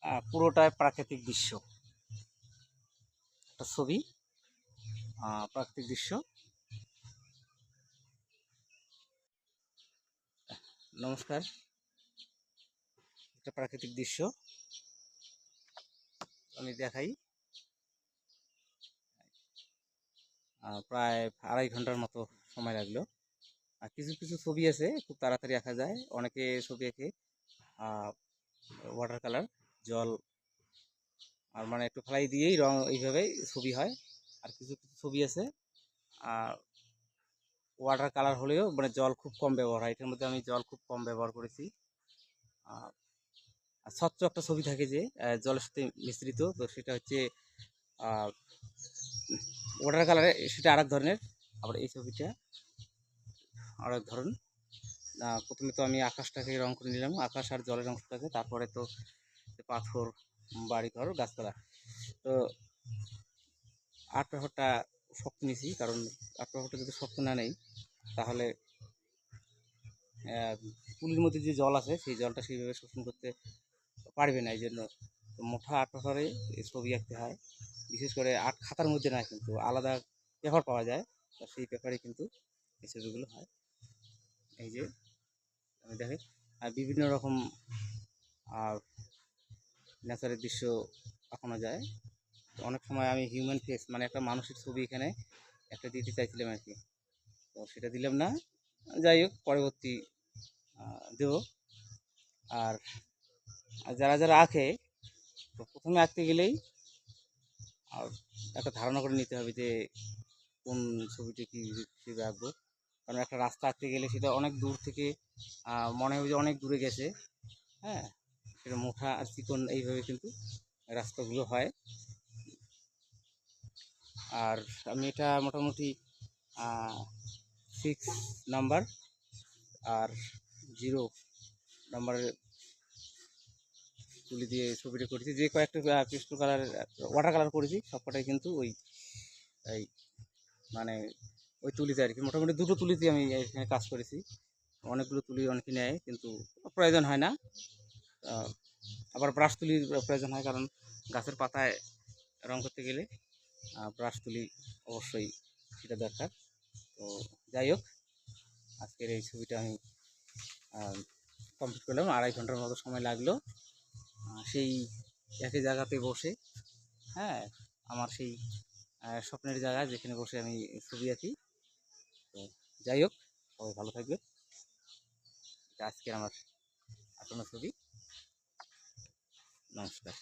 পুরোটাই প্রাকৃতিক দৃশ্য, একটা ছবি, প্রাকৃতিক দৃশ্য। নমস্কার, একটা প্রাকৃতিক দৃশ্য আমি দেখাই। প্রায় 2.5 ঘন্টার মতো সময় লাগলো। আর কিছু কিছু ছবি আছে খুব তাড়াতাড়ি আঁকা যায়, অনেকে ছবি এঁকে ওয়াটার কালার জল আর মানে একটু ফেলাই দিয়েই রং এইভাবেই ছবি হয়। আর কিছু কিছু ছবি আছে ওয়াটার কালার হলেও মানে জল খুব কম ব্যবহার হয়। এটার মধ্যে আমি জল খুব কম ব্যবহার করেছি। আর স্বচ্ছ একটা ছবি থাকে যে জলের সাথে মিশ্রিত, তো সেটা হচ্ছে ওয়াটার কালারে, সেটা আরেক ধরনের। আবার এই ছবিটা আরেক ধরন। প্রথমে তো আমি আকাশটাকে রং করে নিলাম, আকাশ আর জলের অংশটাকে, তারপরে তো পাথর, বাড়িঘর, গাছপালা। তো আর্ট পেপারটা শক্ত নিয়েছি, কারণ আর্ট পেপারটা যদি শক্ত না নেই তাহলে তুলির মধ্যে যে জল আছে সেই জলটা সেইভাবে শোষণ করতে পারবে না। এই জন্য মোটা আর্ট পেপারে ছবি আঁকতে হয়। বিশেষ করে আর্ট খাতার মধ্যে না, কিন্তু আলাদা পেপার পাওয়া যায়, তো সেই পেপারে কিন্তু এই ছবিগুলো হয়। এই যে আমি দেখি বিভিন্ন রকম ন্যাচারের দৃশ্য আঁকানো যায়। অনেক সময় আমি হিউম্যান ফেস মানে একটা মানুষের ছবি এখানে একটা দিতে চাইছিলাম আর কি, তো সেটা দিলাম না। যাই হোক, পরবর্তী দেব। আর যারা যারা আঁকে, তো প্রথমে আঁকতে গেলেই একটা ধারণা করে নিতে হবে যে কোন ছবিটি কী হিসেবে আঁকবো। কারণ একটা রাস্তা আঁকতে গেলে সেটা অনেক দূর থেকে মনে হবে যে অনেক দূরে গেছে। হ্যাঁ, সেটা মোটা আর চিকন এইভাবে কিন্তু রাস্তাগুলো হয়। আর আমি এটা মোটামুটি 6 নাম্বার আর 0 নাম্বারের তুলি দিয়ে ছবিটা করেছি। যে কয়েকটা পেস্টেল কালার, ওয়াটার কালার করেছি সবকটাই কিন্তু ওই এই মানে ওই তুলিতে আর কি। মোটামুটি 2টো তুলিতে আমি এখানে কাজ করেছি। অনেকগুলো তুলি অনেকে নেয়, কিন্তু প্রয়োজন হয় না। আবার ব্রাশ তুলির প্রয়োজন হয়, কারণ গাছের পাতায় রং করতে গেলে ব্রাশ তুলি অবশ্যই সেটা দরকার। তো যাই হোক, আজকের এই ছবিটা আমি কমপ্লিট করলাম। 2.5 ঘন্টার মতো সময় লাগলো সেই একই জায়গাতে বসে। হ্যাঁ, আমার সেই স্বপ্নের জায়গা যেখানে বসে আমি ছবি আঁকি। তো যাই হোক, সবাই ভালো থাকবে। আজকে আমার আঁকানো ছবি। নমস্কার।